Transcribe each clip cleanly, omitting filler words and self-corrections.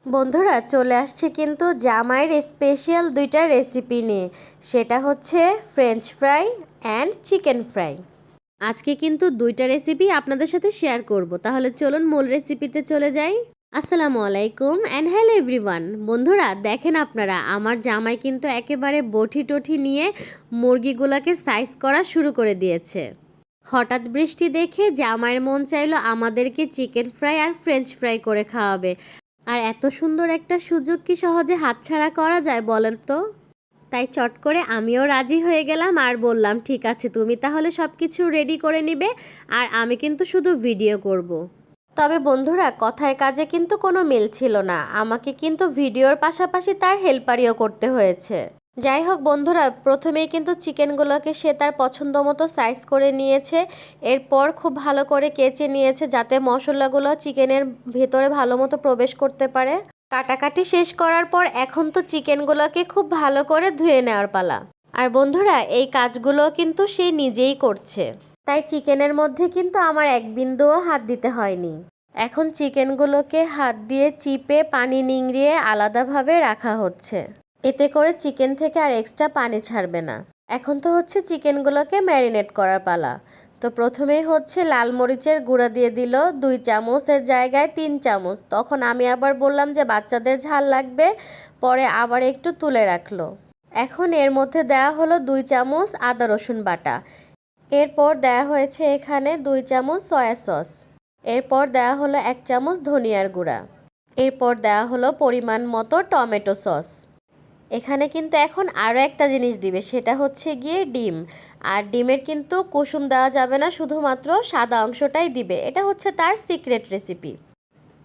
বন্ধুরা চলে আসছে কিন্তু জামাইয়ের স্পেশাল দুইটা রেসিপি নিয়ে, সেটা হচ্ছে French fry and chicken fry. আজকে কিন্তু দুইটা রেসিপি আপনাদের সাথে শেয়ার করব, তাহলে চলুন মূল রেসিপিতে চলে যাই। আসসালামু আলাইকুম অ্যান্ড হ্যালো এভরিওয়ান। বন্ধুরা দেখেন, আপনারা আমার জামাই কিন্তু একেবারে বটি টঠি নিয়ে মুরগিগুলোকে সাইজ করা শুরু করে দিয়েছে। হঠাৎ বৃষ্টি দেখে জামাইয়ের মন চাইলো আমাদেরকে চিকেন ফ্রাই আর ফ্রেঞ্চ ফ্রাই করে খাওয়াবে। আর এত সুন্দর একটা সুযোগ কি সহজে হাতছাড়া করা যায় বলেন তো? তাই চট করে আমিও রাজি হয়ে গেলাম আর বললাম, ঠিক আছে, তুমি তাহলে সব কিছু রেডি করে নিবে আর আমি কিন্তু শুধু ভিডিও করব। তবে বন্ধুরা কথায় কাজে কিন্তু কোনো মিল ছিল না, আমাকে কিন্তু ভিডিওর পাশাপাশি তার হেল্পারিও করতে হয়েছে। যাই হোক বন্ধুরা, প্রথমেই কিন্তু চিকেনগুলোকে সে তার পছন্দ মতো সাইজ করে নিয়েছে। এরপর খুব ভালো করে কেচে নিয়েছে যাতে মশলাগুলো চিকেনের ভেতরে ভালো মতো প্রবেশ করতে পারে। কাটাকাটি শেষ করার পর এখন তো চিকেনগুলোকে খুব ভালো করে ধুয়ে নেওয়ার পালা। আর বন্ধুরা এই কাজগুলো কিন্তু সে নিজেই করছে, তাই চিকেনের মধ্যে কিন্তু আমার এক বিন্দুও হাত দিতে হয়নি। এখন চিকেনগুলোকে হাত দিয়ে চিপে পানি নিংড়িয়ে আলাদাভাবে রাখা হচ্ছে, এতে করে চিকেন থেকে আর এক্সট্রা পানি ছাড়বে না। এখন তো হচ্ছে চিকেনগুলোকে ম্যারিনেট করার পালা। তো প্রথমেই হচ্ছে লাল মরিচের গুঁড়া দিয়ে দিল 2 চামচের জায়গায় 3 চামচ। তখন আমি আবার বললাম যে বাচ্চাদের ঝাল লাগবে, পরে আবার একটু তুলে রাখলো। এখন এর মধ্যে দেওয়া হলো 2 চামচ আদা রসুন বাটা। এরপর দেওয়া হয়েছে এখানে 2 চামচ সয়া সস। এরপর দেওয়া হলো 1 চামচ ধনিয়ার গুঁড়া। এরপর দেওয়া হলো পরিমাণ মতো টমেটো সস। এখানে কিন্তু এখন আরও একটা জিনিস দিবে, সেটা হচ্ছে গিয়ে ডিম। আর ডিমের কিন্তু কুসুম দেওয়া যাবে না, শুধুমাত্র সাদা অংশটাই দিবে। এটা হচ্ছে তার সিক্রেট রেসিপি।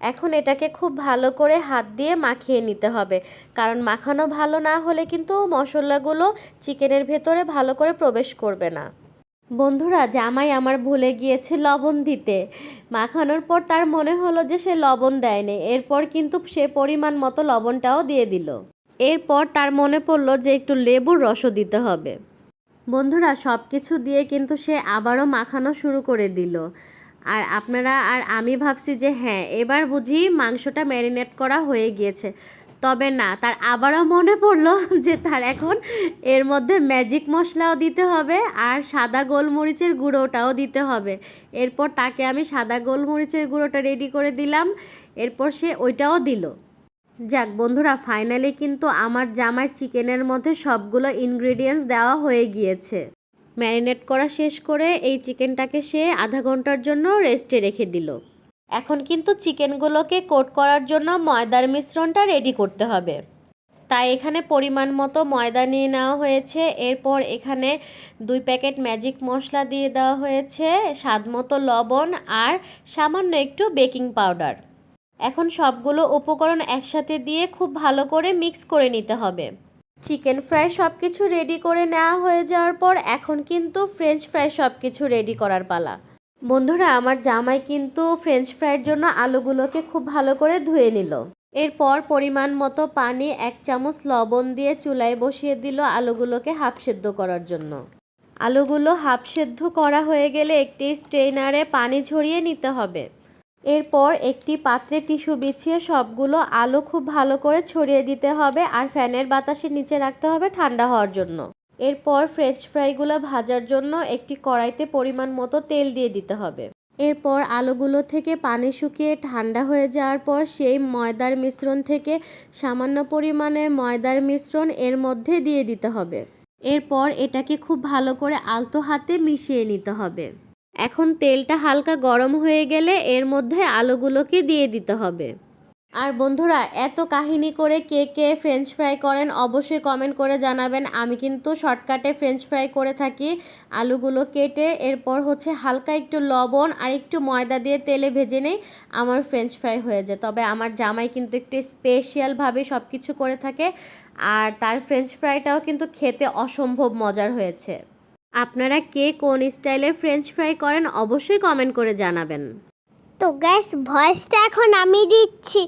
এখন এটাকে খুব ভালো করে হাত দিয়ে মাখিয়ে নিতে হবে, কারণ মাখানো ভালো না হলে কিন্তু মশলাগুলো চিকেনের ভেতরে ভালো করে প্রবেশ করবে না। বন্ধুরা জামাই আমার ভুলে গিয়েছে লবণ দিতে। মাখানোর পর তার মনে হলো যে সে লবণ দেয়নি, এরপর কিন্তু সে পরিমাণ মতো লবণটাও দিয়ে দিল। এরপর তার মনে পড়লো যে একটু লেবুর রসও দিতে হবে। বন্ধুরা সব কিছু দিয়ে কিন্তু সে আবারও মাখানো শুরু করে দিল। আর আপনারা আর আমি ভাবছি যে হ্যাঁ, এবার বুঝি মাংসটা ম্যারিনেট করা হয়ে গিয়েছে। তবে না, তার আবারও মনে পড়লো যে তার এখন এর মধ্যে ম্যাজিক মশলাও দিতে হবে আর সাদা গোলমরিচের গুঁড়োটাও দিতে হবে। এরপর তাকে আমি সাদা গোলমরিচের গুঁড়োটা রেডি করে দিলাম, এরপর সে ওইটাও দিল। যাক বন্ধুরা, ফাইনালি কিন্তু আমার জামাই চিকেনের মধ্যে সবগুলো ইনগ্রেডিয়েন্টস দেওয়া হয়ে গিয়েছে। ম্যারিনেট করা শেষ করে এই চিকেনটাকে সে আধা ঘন্টার জন্য রেস্টে রেখে দিল। এখন কিন্তু চিকেনগুলোকে কোট করার জন্য ময়দার মিশ্রণটা রেডি করতে হবে। তাই এখানে পরিমাণ মতো ময়দা নিয়ে নেওয়া হয়েছে। এরপর এখানে 2 প্যাকেট ম্যাজিক মশলা দিয়ে দেওয়া হয়েছে, স্বাদ মতো লবণ আর সামান্য একটু বেকিং পাউডার। এখন সবগুলো উপকরণ একসাথে দিয়ে খুব ভালো করে মিক্স করে নিতে হবে। চিকেন ফ্রাই সব কিছু রেডি করে নেওয়া হয়ে যাওয়ার পর এখন কিন্তু ফ্রেঞ্চ ফ্রাই সব কিছু রেডি করার পালা। বন্ধুরা আমার জামাই কিন্তু ফ্রেঞ্চ ফ্রাইয়ের জন্য আলুগুলোকে খুব ভালো করে ধুয়ে নিল। এরপর পরিমাণ মতো পানি, 1 চামচ লবণ দিয়ে চুলায় বসিয়ে দিল আলুগুলোকে হাফ সেদ্ধ করার জন্য। আলুগুলো হাফ সেদ্ধ করা হয়ে গেলে একটি স্ট্রেনারে পানি ঝরিয়ে নিতে হবে। এরপর একটি পাত্রে টিস্যু বিছিয়ে সবগুলো আলু খুব ভালো করে ছড়িয়ে দিতে হবে আর ফ্যানের বাতাসের নিচে রাখতে হবে ঠান্ডা হওয়ার জন্য। এরপর ফ্রেঞ্চ ফ্রাইগুলো ভাজার জন্য একটি কড়াইতে পরিমাণ মতো তেল দিয়ে দিতে হবে। এরপর আলুগুলো থেকে পানি শুকিয়ে ঠান্ডা হয়ে যাওয়ার পর সেই ময়দার মিশ্রণ থেকে সামান্য পরিমাণে ময়দার মিশ্রণ এর মধ্যে দিয়ে দিতে হবে। এরপর এটাকে খুব ভালো করে আলতো হাতে মিশিয়ে নিতে হবে। এখন তেলটা হালকা গরম হয়ে গেলে এর মধ্যে আলুগুলোকে দিয়ে দিতে হবে। আর বন্ধুরা এত কাহিনী করে কে কে ফ্রেঞ্চ ফ্রাই করেন অবশ্যই কমেন্ট করে জানাবেন। আমি কিন্তু শর্টকাটে ফ্রেঞ্চ ফ্রাই করে থাকি। আলুগুলো কেটে এরপর হচ্ছে হালকা একটু লবণ আর একটু ময়দা দিয়ে তেলে ভেজে নেই, আমার ফ্রেঞ্চ ফ্রাই হয়ে যায়। তবে আমার জামাই কিন্তু একটু স্পেশালভাবে সব কিছু করে থাকে আর তার ফ্রেঞ্চ ফ্রাইটাও কিন্তু খেতে অসম্ভব মজার হয়েছে। আপনারা কে কোন স্টাইলে ফ্রেঞ্চ ফ্রাই করেন অবশ্যই কমেন্ট করে জানাবেন। তো গ্যাস ভয়েসটা এখন আমি দিচ্ছি।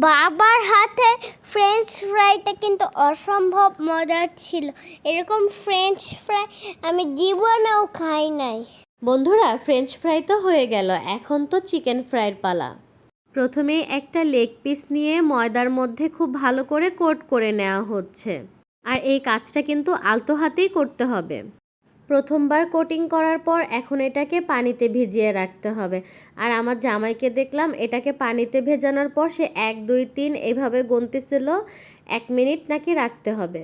বাবার হাতে ফ্রেঞ্চ ফ্রাইটা কিন্তু অসম্ভব মজার ছিল। এরকম ফ্রেঞ্চ ফ্রাই আমি জীবনেও খাই নাই। বন্ধুরা ফ্রেঞ্চ ফ্রাই তো হয়ে গেল, এখন তো চিকেন ফ্রাইয়ের পালা। প্রথমেই একটা লেগ পিস নিয়ে ময়দার মধ্যে খুব ভালো করে কোট করে নেওয়া হচ্ছে। আর এই কাজটা কিন্তু আলতো হাতেই করতে হবে। প্রথমবার কোটিং করার পর এখন এটাকে পানিতে ভিজিয়ে রাখতে হবে। আর আমার জামাইকে দেখলাম এটাকে পানিতে ভেজানোর পর সে 1 2 3 এভাবে গুনতেছিল। 1 মিনিট নাকি রাখতে হবে।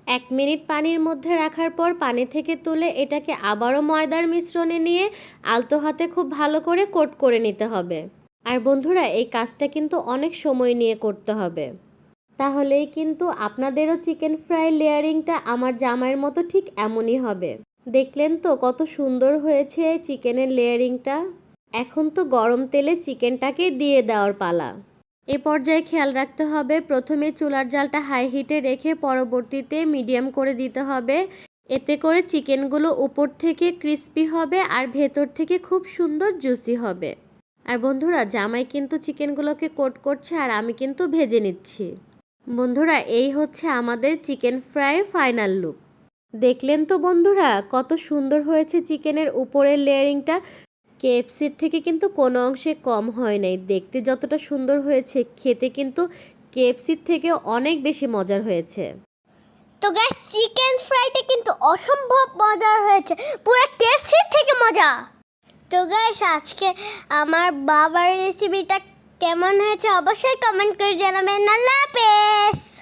1 মিনিট পানির মধ্যে রাখার পর পানি থেকে তুলে এটাকে আবারও ময়দার মিশ্রণে নিয়ে আলতো হাতে খুব ভালো করে কোট করে নিতে হবে। আর বন্ধুরা, এই কাজটা কিন্তু অনেক সময় নিয়ে করতে হবে। তাহলেই কিন্তু আপনাদেরও চিকেন ফ্রাই লেয়ারিংটা আমার জামাইয়ের মতো ঠিক এমনই হবে। দেখলেন তো কত সুন্দর হয়েছে চিকেনের লেয়ারিংটা। এখন তো গরম তেলে চিকেনটাকে দিয়ে দেওয়ার পালা। এ পর্যায়ে খেয়াল রাখতে হবে প্রথমে চুলার জালটা হাই হিটে রেখে পরবর্তীতে মিডিয়াম করে দিতে হবে। এতে করে চিকেনগুলো উপর থেকে ক্রিস্পি হবে আর ভেতর থেকে খুব সুন্দর জুসি হবে। আর বন্ধুরা, জামাই কিন্তু চিকেনগুলোকে কোট করছে আর আমি কিন্তু ভেজে নিচ্ছি। বন্ধুরা, এই হচ্ছে আমাদের চিকেন ফ্রাই ফাইনাল লুক। দেখলেন তো বন্ধুরা কত সুন্দর হয়েছে চিকেনের উপরের লেয়ারিংটা। কেএফসির থেকে কিন্তু কোনো অংশে কম হয় নাই। দেখতে যতটা সুন্দর হয়েছে, খেতে কিন্তু কেএফসির থেকেও অনেক বেশি মজার হয়েছে। তো গাইস, চিকেন ফ্রাইটা কিন্তু অসম্ভব মজার হয়েছে, পুরো কেএফসির থেকে মজা। তো গাইস, আজকে আমার বাবার রেসিপিটা কেমন হয়েছে অবশ্যই কমেন্ট করে জানাবেন। আল্লাহ হাফেজ।